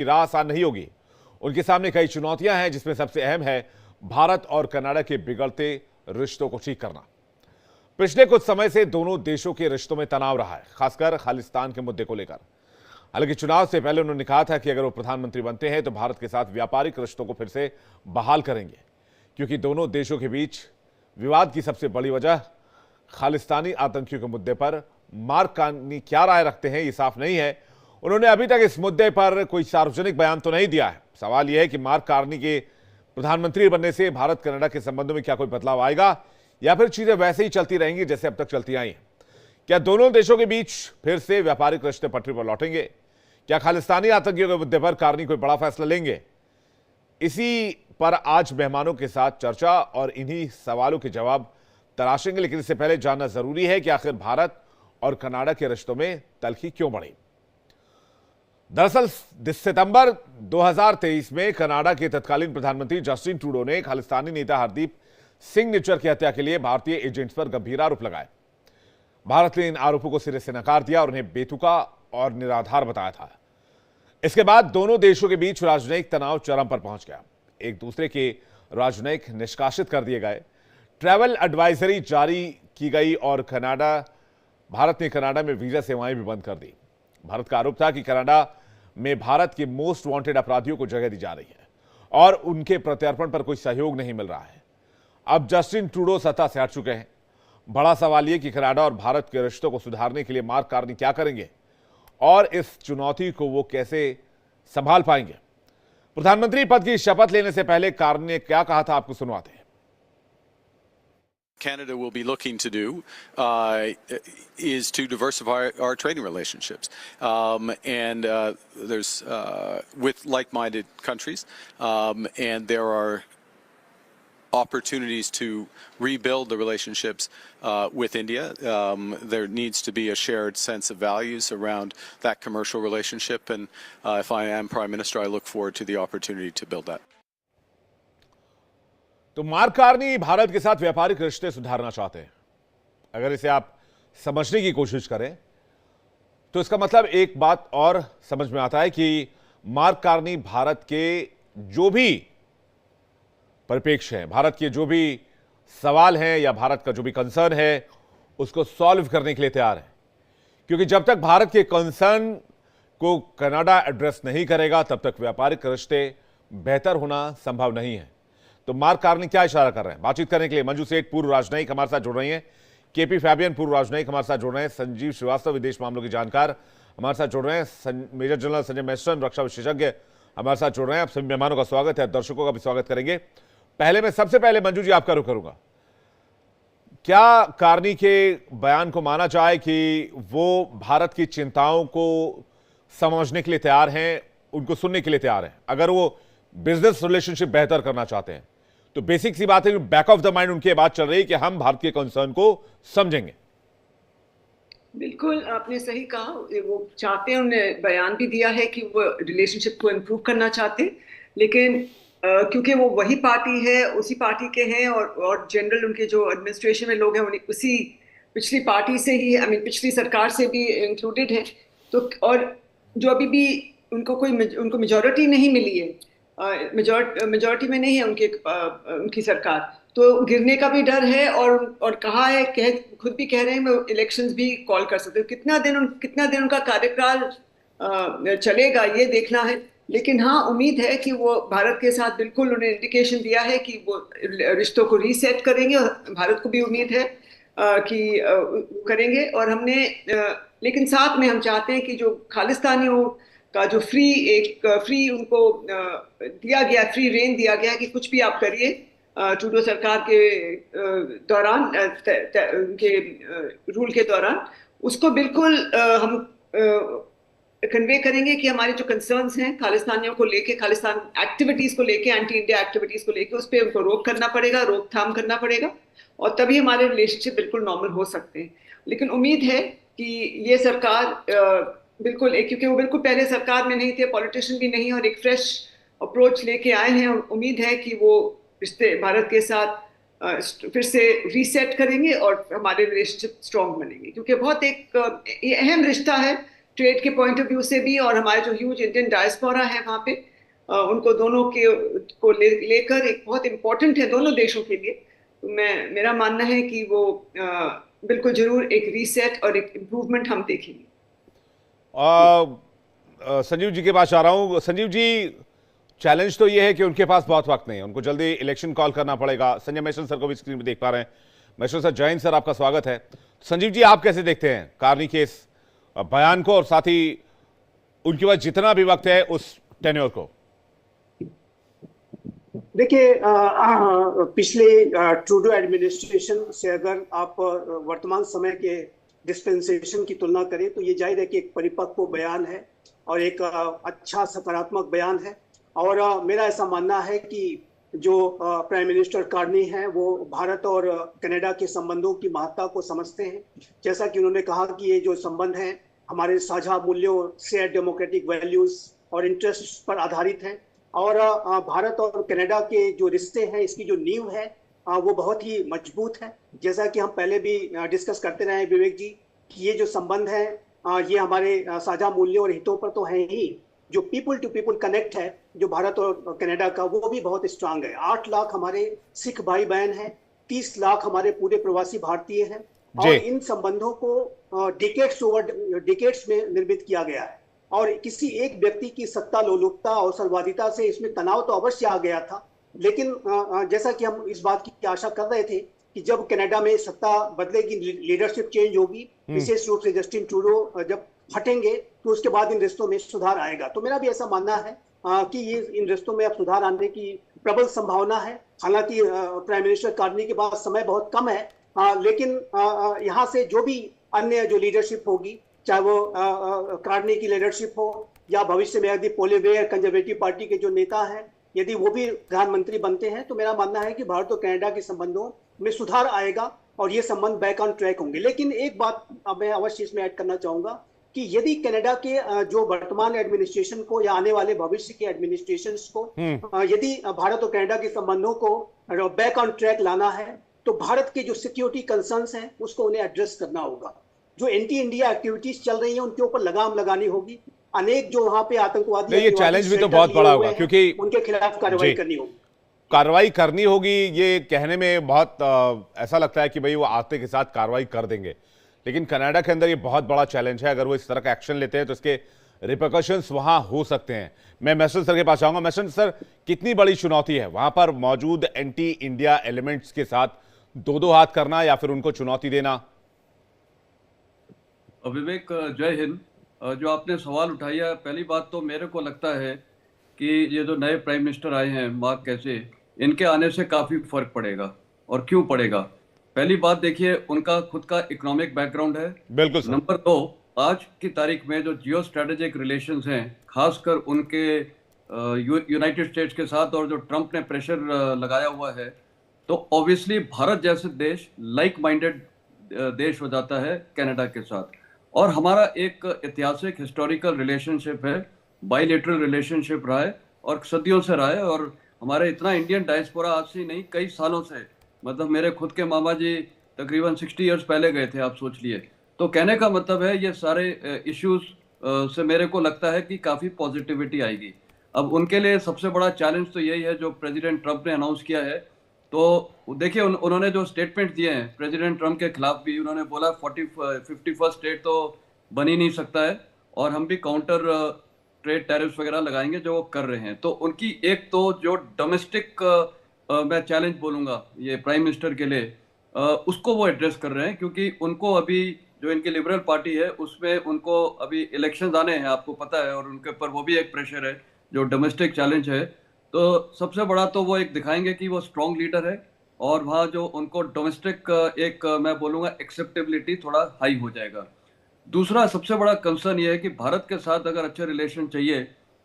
की राह आसान नहीं होगी। उनके सामने कई चुनौतियां हैं, जिसमें सबसे अहम है भारत और कनाडा के बिगड़ते रिश्तों को ठीक करना। पिछले कुछ समय से दोनों देशों के रिश्तों में तनाव रहा है, खासकर खालिस्तान के मुद्दे को लेकर। हालांकि चुनाव से पहले उन्होंने कहा था कि अगर वो प्रधानमंत्री बनते हैं तो भारत के साथ व्यापारिक रिश्तों को फिर से बहाल करेंगे, क्योंकि दोनों देशों के बीच विवाद की सबसे बड़ी वजह खालिस्तानी आतंकियों के मुद्दे पर मार्क कार्नी क्या राय रखते हैं, ये साफ नहीं है। उन्होंने अभी तक इस मुद्दे पर कोई सार्वजनिक बयान तो नहीं दिया है। सवाल यह है कि मार्क कार्नी के प्रधानमंत्री बनने से भारत कनाडा के संबंधों में क्या कोई बदलाव आएगा, या फिर चीजें वैसे ही चलती रहेंगी जैसे अब तक चलती आई हैं। क्या दोनों देशों के बीच फिर से व्यापारिक रिश्ते पटरी पर लौटेंगे? क्या खालिस्तानी आतंकियों के मुद्दे पर कार्नी कोई बड़ा फैसला लेंगे? इसी पर आज मेहमानों के साथ चर्चा और इन्हीं सवालों के जवाब तलाशेंगे। लेकिन इससे पहले जानना जरूरी है कि आखिर भारत और कनाडा के रिश्तों में तल्खी क्यों बढ़ी। दरअसल सितंबर 2023 में कनाडा के तत्कालीन प्रधानमंत्री जस्टिन ट्रूडो ने खालिस्तानी नेता हरदीप सिंह निज्जर की हत्या के लिए भारतीय एजेंट्स पर गंभीर आरोप लगाए। भारत ने इन आरोपों को सिरे से नकार दिया और उन्हें बेतुका और निराधार बताया था। इसके बाद दोनों देशों के बीच राजनयिक तनाव चरम पर पहुंच गया। एक दूसरे के राजनयिक निष्कासित कर दिए गए, ट्रैवल एडवाइजरी जारी की गई और भारत ने कनाडा में वीजा सेवाएं भी बंद कर दी। भारत का आरोप था कि कनाडा में भारत के मोस्ट वांटेड अपराधियों को जगह दी जा रही है और उनके प्रत्यर्पण पर कोई सहयोग नहीं मिल रहा है। अब जस्टिन ट्रूडो सत्ता से हट चुके हैं। बड़ा सवाल यह कि कनाडा और भारत के रिश्तों को सुधारने के लिए मार्क कार्नी क्या करेंगे और इस चुनौती को वो कैसे संभाल पाएंगे। प्रधानमंत्री पद की शपथ लेने से पहले कार्नी ने क्या कहा था, आपको सुनवाते हैं। Canada will be looking to do is to diversify our trading relationships, and there's with like-minded countries, and there are opportunities to rebuild the relationships with India. There needs to be a shared sense of values around that commercial relationship, and if I am Prime Minister, I look forward to the opportunity to build that. तो mark Carney Bharat के साथ व्यापारिक रिश्ते सुधारना चाहते हैं। अगर इसे आप समझने की कोशिश करें तो इसका मतलब एक बात और समझ में आता है कि मार्क कार्नी भारत के जो भी परिप्रेक्ष्य हैं, भारत के जो भी सवाल हैं या भारत का जो भी कंसर्न है, उसको सॉल्व करने के लिए तैयार है। क्योंकि जब तक भारत के कंसर्न को कनाडा एड्रेस नहीं करेगा तब तक व्यापारिक रिश्ते बेहतर होना संभव नहीं है। तो मार्क कार्नी क्या इशारा कर रहे हैं? बातचीत करने के लिए मंजू सेठ पूर्व राजनयिक हमारे साथ जुड़ रही हैं, केपी फैबियन पूर्व राजनयिक हमारे साथ जुड़ रहे हैं, संजीव श्रीवास्तव विदेश मामलों के जानकार हमारे साथ जुड़ रहे हैं, मेजर जनरल संजय मेस्टन रक्षा विशेषज्ञ हमारे साथ जुड़ रहे हैं। आप सभी मेहमानों का स्वागत है, दर्शकों का भी स्वागत करेंगे। सबसे पहले मंजू जी आपका रुख करूंगा। क्या कार्नी के बयान को माना जाए कि वो भारत की चिंताओं को समझने के लिए तैयार हैं, उनको सुनने के लिए तैयार हैं? अगर वो बिजनेस रिलेशनशिप बेहतर करना चाहते हैं तो बेसिक सी बात है, बैक ऑफ द माइंड उनकी बात चल रही है कि हम भारत के कंसर्न को समझेंगे। बिल्कुल आपने सही कहा, वो चाहते हैं, उन्होंने बयान भी दिया है कि वो रिलेशनशिप को इम्प्रूव करना चाहते हैं, लेकिन क्योंकि वो वही पार्टी है, उसी पार्टी के हैं और जनरल उनके जो एडमिनिस्ट्रेशन में लोग हैं उसी पिछली पार्टी से ही, पिछली सरकार से भी इंक्लूडेड है। तो और जो अभी भी उनको मेजॉरिटी नहीं मिली है, मेजॉरिटी में नहीं है उनकी सरकार, तो गिरने का भी डर है। और कहा है, खुद भी कह रहे हैं वो इलेक्शंस भी कॉल कर सकते हैं। कितना दिन उनका कार्यकाल चलेगा ये देखना है, लेकिन हाँ उम्मीद है कि वो भारत के साथ बिल्कुल, उन्हें इंडिकेशन दिया है कि वो रिश्तों को रीसेट करेंगे और भारत को भी उम्मीद है कि करेंगे। और लेकिन साथ में हम चाहते हैं कि जो खालिस्तानियों का जो फ्री उनको दिया गया, फ्री रेन दिया गया कि कुछ भी आप करिए ट्रूडो सरकार के दौरान, उनके रूल के दौरान, उसको बिल्कुल हम कन्वे करेंगे कि हमारे जो कंसर्न्स हैं खालिस्तानियों को लेके, खालिस्तान एक्टिविटीज को लेके, एंटी इंडिया एक्टिविटीज को लेके, उस पर उनको रोकथाम करना पड़ेगा और तभी हमारे रिलेशनशिप बिल्कुल नॉर्मल हो सकते हैं। लेकिन उम्मीद है कि ये सरकार बिल्कुल क्योंकि वो बिल्कुल पहले सरकार में नहीं थे, पॉलिटिशियन भी नहीं, और एक फ्रेश अप्रोच लेके आए हैं। और उम्मीद है कि वो रिश्ते भारत के साथ फिर से रीसेट करेंगे और हमारे रिलेशनशिप स्ट्रॉन्ग बनेंगे, क्योंकि बहुत ये अहम रिश्ता है ट्रेड के पॉइंट ऑफ व्यू से भी, और हमारे जो ह्यूज इंडियन डायस्पोरा है वहाँ पे, उनको दोनों के को लेकर एक बहुत इम्पोर्टेंट है दोनों देशों के लिए। तो मेरा मानना है कि वो बिल्कुल जरूर एक रीसेट और एक इम्प्रूवमेंट हम देखेंगे। संजीव जी के पास आ रहा हूं। संजीव जी, चैलेंज तो ये है कि उनके पास बहुत वक्त नहीं है, उनको जल्दी इलेक्शन कॉल करना पड़ेगा। संजय मेश्राम सर को भी स्क्रीन पर देख पा रहे हैं। मेश्राम सर, जय हिंद सर, आपका स्वागत है। संजीव जी, आप कैसे देखते हैं कार्नी के इस बयान को और साथ ही उनके पास जितना भी वक्त है उस टेन्योर को? देखिए, पिछले ट्रूडो एडमिनिस्ट्रेशन से अगर आप वर्तमान समय के डिस्पेंसेशन की तुलना करें तो ये जाहिर है कि एक परिपक्व बयान है और एक अच्छा सकारात्मक बयान है। और मेरा ऐसा मानना है कि जो प्राइम मिनिस्टर कार्नी हैं वो भारत और कनाडा के संबंधों की महत्ता को समझते हैं। जैसा कि उन्होंने कहा कि ये जो संबंध हैं हमारे साझा मूल्यों, शेयर डेमोक्रेटिक वैल्यूज और इंटरेस्ट पर आधारित हैं। और भारत और कनाडा के जो रिश्ते हैं, इसकी जो नींव है वो बहुत ही मजबूत है। जैसा कि हम पहले भी डिस्कस करते रहे विवेक जी, कि ये जो संबंध है ये हमारे साझा मूल्यों और हितों पर तो है ही, जो पीपल टू पीपल कनेक्ट है जो भारत और कनाडा का, वो भी बहुत स्ट्रांग है। 8 लाख हमारे सिख भाई बहन हैं, 30 लाख हमारे पूरे प्रवासी भारतीय हैं, और इन संबंधों को डिकेड्स में निर्मित किया गया है। और किसी एक व्यक्ति की सत्ता लोलुपता और सर्वाधिता से इसमें तनाव तो अवश्य आ गया था, लेकिन जैसा कि हम इस बात की आशा कर रहे थे कि जब कनाडा में सत्ता बदलेगी, लीडरशिप चेंज होगी, विशेष रूप से जस्टिन ट्रूडो जब हटेंगे, तो उसके बाद इन रिश्तों में सुधार आएगा। तो मेरा भी ऐसा मानना है कि ये इन रिश्तों में अब सुधार आने की प्रबल संभावना है। हालांकि प्राइम मिनिस्टर कार्नी के पास समय बहुत कम है, लेकिन यहाँ से जो भी अन्य जो लीडरशिप होगी, चाहे वो कार्नी की लीडरशिप हो या भविष्य में यदि पोलिवेयर कंजर्वेटिव पार्टी के जो नेता हैं, यदि वो भी प्रधानमंत्री बनते हैं, तो मेरा मानना है कि भारत और कनाडा के संबंधों में सुधार आएगा और ये संबंध बैक ऑन ट्रैक होंगे। लेकिन एक बात अब मैं अवश्य इसमें ऐड करना चाहूंगा कि यदि कनाडा के जो वर्तमान एडमिनिस्ट्रेशन को या आने वाले भविष्य के एडमिनिस्ट्रेशंस को यदि भारत और कनाडा के संबंधों को बैक ऑन ट्रैक लाना है, तो भारत के जो सिक्योरिटी कंसर्न्स हैं उसको उन्हें एड्रेस करना होगा। जो एंटी इंडिया एक्टिविटीज चल रही हैं उनके ऊपर लगाम लगानी होगी। अनेक जो वहां पे आतंकवादी, ये चैलेंज भी तो बहुत बड़ा होगा, क्योंकि उनके खिलाफ कार्रवाई करनी होगी। कार्रवाई करनी होगी, ये कहने में बहुत ऐसा लगता है कि भाई वो आते के साथ कार्रवाई कर देंगे, लेकिन कनाडा के अंदर ये बहुत बड़ा चैलेंज है। अगर वो इस तरह का एक्शन लेते हैं तो इसके रिपरकशंस वहां हो सकते हैं। मैं मेश्राम सर के पास आऊंगा। मेश्राम सर, कितनी बड़ी चुनौती है वहां पर मौजूद एंटी इंडिया एलिमेंट्स के साथ दो हाथ करना या फिर उनको चुनौती देना? विवेक, जय हिंद। जो आपने सवाल उठाया, पहली बात तो मेरे को लगता है कि ये जो नए प्राइम मिनिस्टर आए हैं मार्क कैसे, इनके आने से काफ़ी फर्क पड़ेगा। और क्यों पड़ेगा? पहली बात देखिए, उनका खुद का इकोनॉमिक बैकग्राउंड है। बिल्कुल सर। नंबर 2, आज की तारीख में जो जियो स्ट्रेटेजिक रिलेशंस हैं, खासकर उनके यूनाइटेड स्टेट्स के साथ, और जो ट्रंप ने प्रेशर लगाया हुआ है, तो ऑब्वियसली भारत जैसे देश लाइक माइंडेड देश हो जाता है कनाडा के साथ। और हमारा एक ऐतिहासिक हिस्टोरिकल रिलेशनशिप है, बायलैटरल रिलेशनशिप रहा है और सदियों से रहा है। और हमारे इतना इंडियन डायस्पोरा आज से नहीं, कई सालों से, मतलब मेरे खुद के मामा जी तकरीबन 60 इयर्स पहले गए थे, आप सोच लिए। तो कहने का मतलब है ये सारे इश्यूज से मेरे को लगता है कि काफ़ी पॉजिटिविटी आएगी। अब उनके लिए सबसे बड़ा चैलेंज तो यही है जो प्रेसिडेंट ट्रंप ने अनाउंस किया है। तो देखिए, उन्होंने जो स्टेटमेंट दिए हैं प्रेसिडेंट ट्रंप के खिलाफ भी, उन्होंने बोला 51st स्टेट तो बन ही नहीं सकता है और हम भी काउंटर ट्रेड टैरिफ्स वगैरह लगाएंगे, जो वो कर रहे हैं। तो उनकी एक तो जो डोमेस्टिक मैं चैलेंज बोलूँगा ये प्राइम मिनिस्टर के लिए, उसको वो एड्रेस कर रहे हैं, क्योंकि उनको अभी जो इनकी लिबरल पार्टी है उसमें उनको अभी इलेक्शंस आने हैं, आपको पता है, और उनके ऊपर वो भी एक प्रेशर है जो डोमेस्टिक चैलेंज है। तो सबसे बड़ा तो वो एक दिखाएंगे कि वो स्ट्रॉन्ग लीडर है, और वहाँ जो उनको डोमेस्टिक एक मैं बोलूँगा एक्सेप्टेबिलिटी थोड़ा हाई हो जाएगा। दूसरा सबसे बड़ा कंसर्न ये है कि भारत के साथ अगर अच्छे रिलेशन चाहिए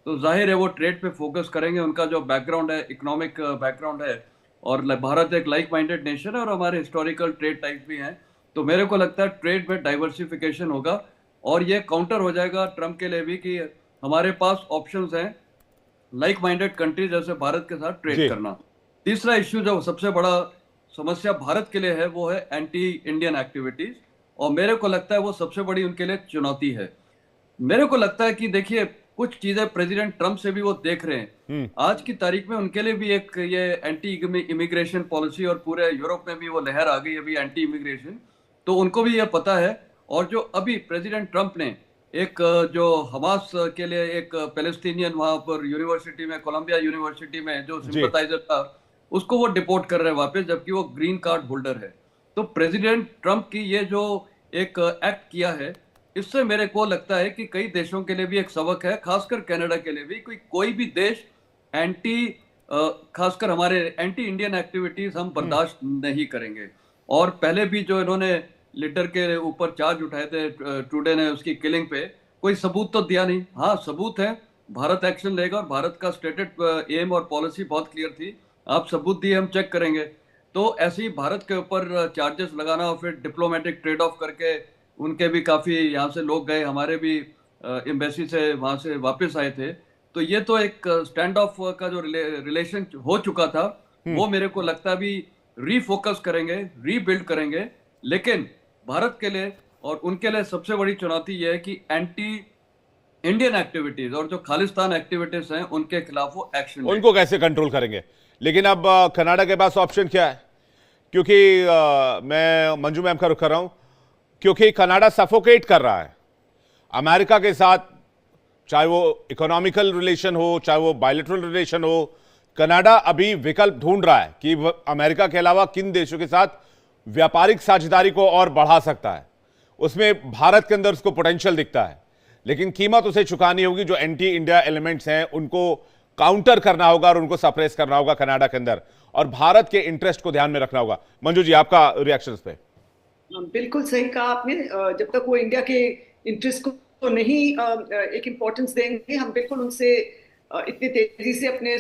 तो जाहिर है वो ट्रेड पे फोकस करेंगे। उनका जो बैकग्राउंड है, इकोनॉमिक बैकग्राउंड है, और भारत एक लाइक माइंडेड नेशन है और हमारे हिस्टोरिकल ट्रेड टाइप भी हैं। तो मेरे को लगता है ट्रेड में डाइवर्सिफिकेशन होगा, और ये काउंटर हो जाएगा ट्रंप के लिए भी कि हमारे पास ऑप्शंस हैं लाइक माइंडेड कंट्री जैसे भारत के साथ ट्रेड करना। तीसरा इश्यू जो सबसे बड़ा समस्या भारत के लिए है वो है एंटी इंडियन एक्टिविटीज, और मेरे को लगता है वो सबसे बड़ी उनके लिए चुनौती है। मेरे को लगता है कि देखिए कुछ चीजें प्रेसिडेंट ट्रम्प से भी वो देख रहे हैं। आज की तारीख में उनके लिए भी एक ये एंटी इमिग्रेशन पॉलिसी, और पूरे यूरोप में भी वो लहर आ गई अभी एंटी इमिग्रेशन, तो उनको भी ये पता है। और जो अभी प्रेसिडेंट ट्रम्प ने एक जो हमास के लिए एक पैलेस्टीनियन वहां पर यूनिवर्सिटी में, कोलंबिया यूनिवर्सिटी में जो जी। सिंपथाइजर था, उसको वो डिपोर्ट कर रहे हैं वापस, जबकि वो ग्रीन कार्ड होल्डर है। तो प्रेसिडेंट ट्रम्प की ये जो एक एक्ट किया है, इससे मेरे को लगता है कि कई देशों के लिए भी एक सबक है, खासकर कनाडा के लिए भी। कोई भी देश एंटी खासकर हमारे एंटी इंडियन एक्टिविटीज हम बर्दाश्त नहीं करेंगे। और पहले भी जो इन्होंने लीडर के ऊपर चार्ज उठाए थे ट्रूडे ने, उसकी किलिंग पे कोई सबूत तो दिया नहीं। हाँ, सबूत है, भारत एक्शन लेगा और भारत का स्टेटेड एम और पॉलिसी बहुत क्लियर थी। आप सबूत दिए, हम चेक करेंगे। तो ऐसे ही भारत के ऊपर चार्जेस लगाना और फिर डिप्लोमेटिक ट्रेड ऑफ करके, उनके भी काफी यहाँ से लोग गए, हमारे भी एम्बेसी से वहां से वापस आए थे। तो ये तो एक स्टैंड ऑफ का जो रिलेशन हो चुका था, वो मेरे को लगता है अभी रीफोकस करेंगे, रीबिल्ड करेंगे। लेकिन भारत के लिए और उनके लिए सबसे बड़ी चुनौती ये है कि एंटी इंडियन एक्टिविटीज और जो खालिस्तान एक्टिविटीज हैं, उनके खिलाफ वो एक्शन उनको कैसे कंट्रोल करेंगे। लेकिन अब कनाडा के पास ऑप्शन क्या है, क्योंकि मैं मंजू मैम का रुख कर रहा हूं, क्योंकि कनाडा सफोकेट कर रहा है अमेरिका के साथ, चाहे वो इकोनॉमिकल रिलेशन हो, चाहे वो बायलैटरल रिलेशन हो। कनाडा अभी विकल्प ढूंढ रहा है कि अमेरिका के अलावा किन देशों के साथ व्यापारिक साझेदारी को और बढ़ा सकता है। उसमें भारत के अंदर उसको पोटेंशियल दिखता है, लेकिन कीमत उसे चुकानी होगी। जो एंटी इंडिया एलिमेंट्स हैं उनको काउंटर करना होगा और उनको सप्रेस करना होगा कनाडा के अंदर, और भारत के इंटरेस्ट को ध्यान में रखना होगा। मंजू जी, आपका रिएक्शन इस पे? बिल्कुल सही कहा आपने। जब तक वो इंडिया के इंटरेस्ट को तो नहीं एक इम्पोर्टेंस देंगे, हम बिल्कुल उनसे इतनी तेजी से अपने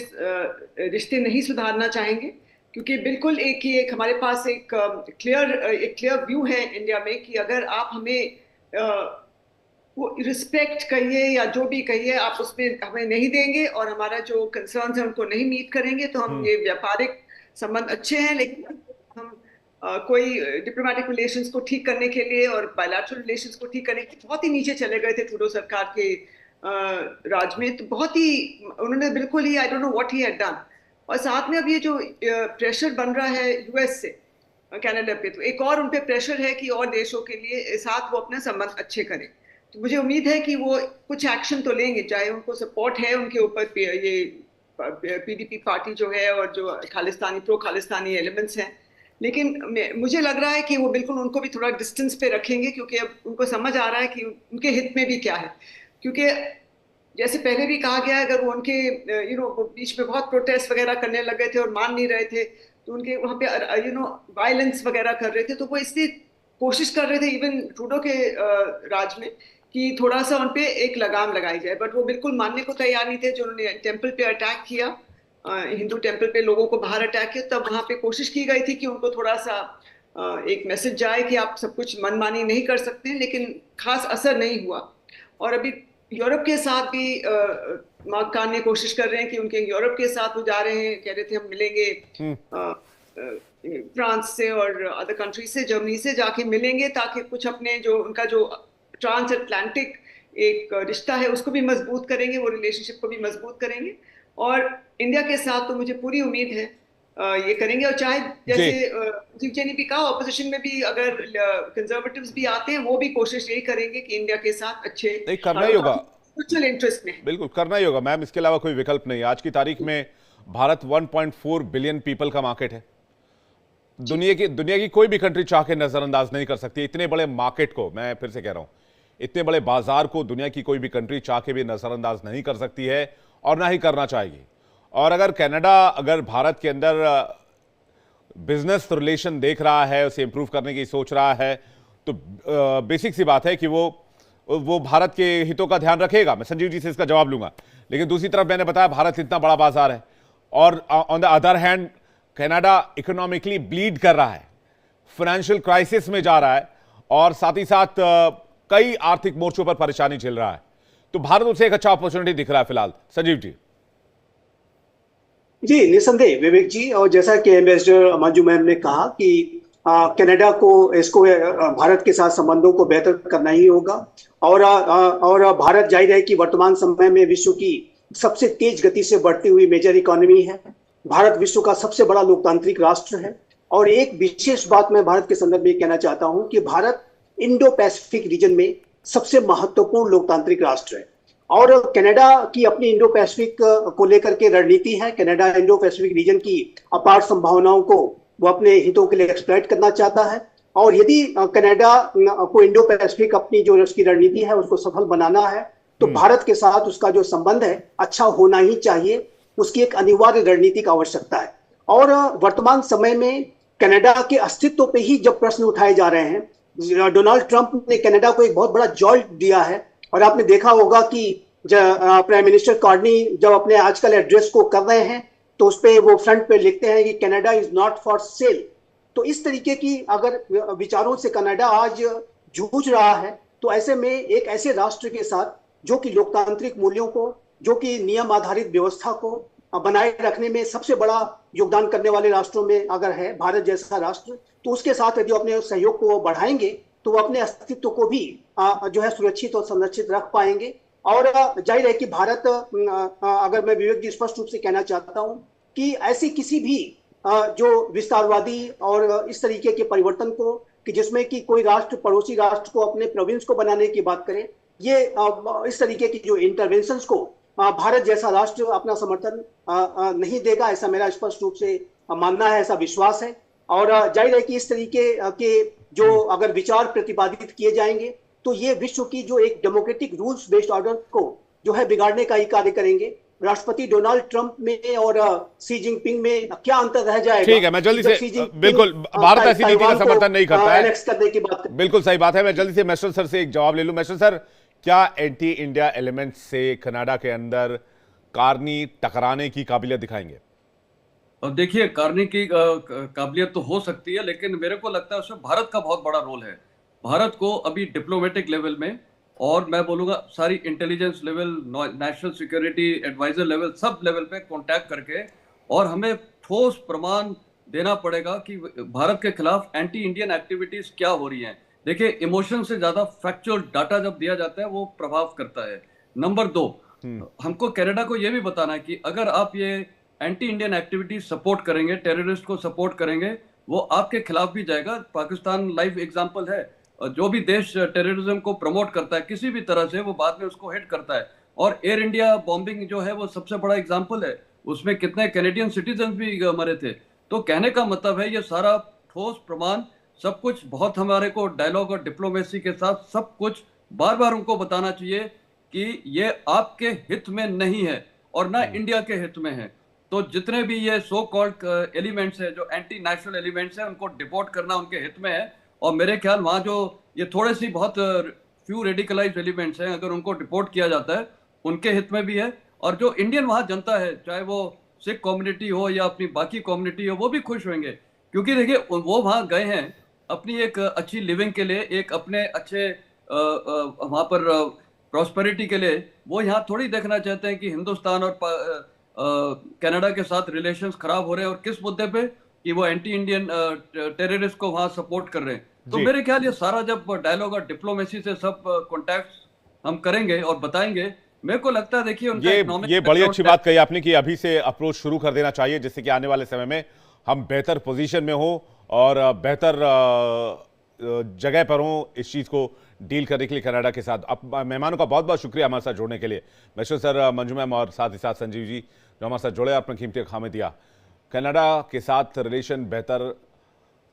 रिश्ते नहीं सुधारना चाहेंगे। क्योंकि बिल्कुल एक हमारे पास एक क्लियर व्यू है इंडिया में कि अगर आप हमें वो रिस्पेक्ट कहिए या जो भी कहिए, आप उसमें हमें नहीं देंगे और हमारा जो कंसर्न्स है उनको नहीं मीट करेंगे, तो हम ये व्यापारिक संबंध अच्छे हैं, लेकिन हम कोई डिप्लोमेटिक रिलेशंस को ठीक करने के लिए और बायलैटरल रिलेशंस को ठीक करने के लिए बहुत ही नीचे चले गए थे ट्रूडो सरकार के राज में। तो बहुत ही उन्होंने बिल्कुल ही, I don't know what he had done. और साथ में अब ये जो प्रेशर बन रहा है यूएस से कनाडा पे, तो एक और उन पे प्रेशर है कि और देशों के लिए साथ वो अपने संबंध अच्छे करें। तो मुझे उम्मीद है कि वो कुछ एक्शन तो लेंगे, चाहे उनको सपोर्ट है उनके ऊपर ये पीडीपी पार्टी जो है और जो खालिस्तानी प्रो खालिस्तानी एलिमेंट्स हैं, लेकिन मुझे लग रहा है कि वो बिल्कुल उनको भी थोड़ा डिस्टेंस पे रखेंगे, क्योंकि अब उनको समझ आ रहा है कि उनके हित में भी क्या है। क्योंकि जैसे पहले भी कहा गया है, अगर वो उनके वो बीच में बहुत प्रोटेस्ट वगैरह करने लग गए थे और मान नहीं रहे थे, तो उनके वहाँ पे वायलेंस वगैरह कर रहे थे, तो वो इसलिए कोशिश कर रहे थे इवन ट्रूडो के राज में कि थोड़ा सा उन पे एक लगाम लगाई जाए। बट वो बिल्कुल मानने को तैयार नहीं थे। जो उन्होंने टेम्पल पे अटैक किया, हिंदू टेम्पल पे लोगों को बाहर अटैक किया, तब वहां पे कोशिश की गई थी कि उनको थोड़ा सा एक मैसेज जाए कि आप सब कुछ मनमानी नहीं कर सकते, लेकिन खास असर नहीं हुआ। और अभी यूरोप के साथ भी मार्क कार्ने कोशिश कर रहे हैं कि उनके यूरोप के साथ वो जा रहे हैं, कह रहे थे हम मिलेंगे फ्रांस से और अदर कंट्री से, जर्मनी से जाके मिलेंगे, ताकि कुछ अपने जो उनका जो ट्रांस अटलांटिक एक रिश्ता है उसको भी मजबूत करेंगे, वो रिलेशनशिप को भी मजबूत करेंगे। और इंडिया के साथ तो मुझे पूरी उम्मीद है ये करेंगे। और चाहे जैसे जी ने भी कहा, ऑपोजिशन में भी अगर कंजर्वेटिव्स भी आते हैं, वो भी कोशिश यही करेंगे कि इंडिया के साथ अच्छे नहीं, करना ही होगा, म्यूचुअल इंटरेस्ट में। बिल्कुल करना ही होगा मैम, इसके अलावा कोई विकल्प नहीं। आज की तारीख में भारत 1.4 बिलियन पीपल का मार्केट है। दुनिया की कोई भी कंट्री चाह के नजरअंदाज नहीं कर सकती। इतने बड़े मार्केट को, मैं फिर से कह रहा हूं, इतने बड़े बाजार को दुनिया की कोई भी कंट्री चाह के भी नजरअंदाज नहीं कर सकती है और ना ही करना चाहेगी। और अगर कनाडा अगर भारत के अंदर बिजनेस रिलेशन देख रहा है, उसे इंप्रूव करने की सोच रहा है, तो बेसिक सी बात है कि वो भारत के हितों का ध्यान रखेगा। मैं संजीव जी से इसका जवाब लूंगा। लेकिन दूसरी तरफ मैंने बताया भारत इतना बड़ा बाजार है, और on the other hand Canada economically bleed कर रहा है, फाइनेंशियल क्राइसिस में जा रहा है, और साथ ही साथ कई आर्थिक मोर्चों पर परेशानी झेल रहा है। तो भारत उसे एक अच्छा अपॉर्चुनिटी दिख रहा है फिलहाल। संजीव जी। जी निसंदेह विवेक जी, और जैसा कि एम्बेसडर मंजू मैम ने कहा कि कनाडा को इसको भारत के साथ संबंधों को बेहतर करना ही होगा। और भारत जाहिर है कि वर्तमान समय में विश्व की सबसे तेज गति से बढ़ती हुई मेजर इकोनॉमी है। भारत विश्व का सबसे बड़ा लोकतांत्रिक राष्ट्र है। और एक विशेष बात मैं भारत के संदर्भ में कहना चाहता हूं कि भारत इंडो पैसिफिक रीजन में सबसे महत्वपूर्ण लोकतांत्रिक राष्ट्र है। और कनाडा की अपनी इंडो पैसिफिक को लेकर के रणनीति है। कनाडा इंडो पैसिफिक रीजन की अपार संभावनाओं को वो अपने हितों के लिए एक्सप्लॉइट करना चाहता है। और यदि कनाडा को इंडो पैसिफिक अपनी जो उसकी रणनीति है उसको सफल बनाना है तो भारत के साथ उसका जो संबंध है अच्छा होना ही चाहिए। उसकी एक अनिवार्य रणनीतिक आवश्यकता है। और वर्तमान समय में कनाडा के अस्तित्व पे ही जब प्रश्न उठाए जा रहे हैं, डोनाल्ड ट्रंप ने कनाडा को एक बहुत बड़ा जॉल्ट दिया है। और आपने देखा होगा कि प्राइम मिनिस्टर कार्नी जब अपने आजकल एड्रेस को कर रहे हैं तो उस पे वो फ्रंट पे लिखते हैं कि Canada is not for sale. तो इस तरीके की अगर विचारों से कनाडा आज जूझ रहा है तो ऐसे में एक ऐसे राष्ट्र के साथ जो कि लोकतांत्रिक मूल्यों को, जो कि नियम आधारित व्यवस्था को बनाए रखने में सबसे बड़ा योगदान करने वाले राष्ट्रों में अगर है भारत जैसा राष्ट्र, तो उसके साथ यदि अपने सहयोग को बढ़ाएंगे तो वो अपने अस्तित्व को भी जो है सुरक्षित और संरक्षित रख पाएंगे। और जाहिर है कि भारत, अगर मैं विवेक जी स्पष्ट रूप से कहना चाहता हूं कि ऐसी किसी भी जो विस्तारवादी और इस तरीके के परिवर्तन को कि जिसमें कि कोई राष्ट्र पड़ोसी राष्ट्र को अपने प्रोविंस को बनाने की बात करे, ये इस तरीके की जो इंटरवेंशंस को भारत जैसा राष्ट्र अपना समर्थन नहीं देगा, ऐसा मेरा स्पष्ट रूप से मानना है, ऐसा विश्वास है। और जाहिर है कि इस तरीके के जो अगर विचार प्रतिपादित किए जाएंगे तो ये विश्व की जो एक डेमोक्रेटिक रूल्स बेस्ड ऑर्डर को जो है बिगाड़ने का ही कार्य करेंगे। राष्ट्रपति डोनाल्ड ट्रंप में और सी जिनपिंग में क्या अंतर रह जाएगा? ठीक है, मैं जल्दी से, बिल्कुल भारत ऐसी नीति का समर्थन नहीं करता है, करने की बात, बिल्कुल सही बात है। मैं जल्दी से मैशल सर से एक जवाब ले लूं। मैशल सर, क्या एंटी इंडिया एलिमेंट्स से कनाडा के अंदर कार्नी टकराने की काबिलियत दिखाएंगे? अब देखिए, कार्नी की काबिलियत तो हो सकती है, लेकिन मेरे को लगता है उसमें भारत का बहुत बड़ा रोल है। भारत को अभी डिप्लोमेटिक लेवल में और मैं बोलूँगा सारी intelligence level, national security adviser level, सब लेवल पे कांटेक्ट करके और हमें ठोस प्रमाण देना पड़ेगा कि भारत के खिलाफ एंटी इंडियन एक्टिविटीज क्या हो रही हैं। देखिए, इमोशन से ज्यादा फैक्चुअल डाटा जब दिया जाता है वो प्रभाव करता है। नंबर 2, हमको कनाडा को ये भी बताना है कि अगर आप ये एंटी इंडियन एक्टिविटीज सपोर्ट करेंगे, टेररिस्ट को सपोर्ट करेंगे, वो आपके खिलाफ भी जाएगा। पाकिस्तान लाइव एग्जांपल है, जो भी देश टेररिज्म को प्रमोट करता है किसी भी तरह से, वो बाद में उसको हिट करता है। और एयर इंडिया बॉम्बिंग जो है वो सबसे बड़ा एग्जांपल है, उसमें कितने कैनेडियन सिटीजन भी मरे थे। तो कहने का मतलब है ये सारा ठोस प्रमाण सब कुछ बहुत हमारे को डायलॉग और डिप्लोमेसी के साथ सब कुछ बार बार उनको बताना चाहिए कि ये आपके हित में नहीं है और ना इंडिया के हित में है। तो जितने भी ये सो कॉल्ड एलिमेंट्स है, जो एंटी नेशनल एलिमेंट्स है, उनको डिपोर्ट करना उनके हित में है। और मेरे ख्याल वहाँ जो ये थोड़े सी बहुत फ्यू रेडिकलाइज्ड एलिमेंट्स हैं, अगर उनको डिपोर्ट किया जाता है उनके हित में भी है। और जो इंडियन वहाँ जनता है, चाहे वो सिख कम्युनिटी हो या अपनी बाकी कम्युनिटी हो, वो भी खुश होंगे। क्योंकि देखिए, वो वहाँ गए हैं अपनी एक अच्छी लिविंग के लिए, एक अपने अच्छे वहाँ पर प्रॉस्पेरिटी के लिए। वो यहाँ थोड़ी देखना चाहते हैं कि हिंदुस्तान और कनाडा के साथ रिलेशंस खराब हो रहे हैं, और किस मुद्दे पे कि वो एंटी इंडियन टेररिस्ट को वहाँ सपोर्ट कर रहे हैं। तो मेरे ख्याल ये सारा जब डायलॉग और डिप्लोमेसी से सब कॉन्टैक्ट हम करेंगे और बताएंगे, मेरे को लगता है देखिए ये बड़ी अच्छी बात कही आपने कि अभी से अप्रोच शुरू कर देना चाहिए, जिससे कि आने वाले समय में हम बेहतर पोजीशन में हो और बेहतर जगह पर हो इस चीज़ को डील करने के लिए कनाडा के साथ। अब मेहमानों का बहुत बहुत शुक्रिया हमारे साथ जुड़ने के लिए, मैशल सर, मंजू मैम और साथ ही साथ संजीव जी जो हमारे साथ जुड़े और अपने कीमती खामे दिया। कनाडा के साथ रिलेशन बेहतर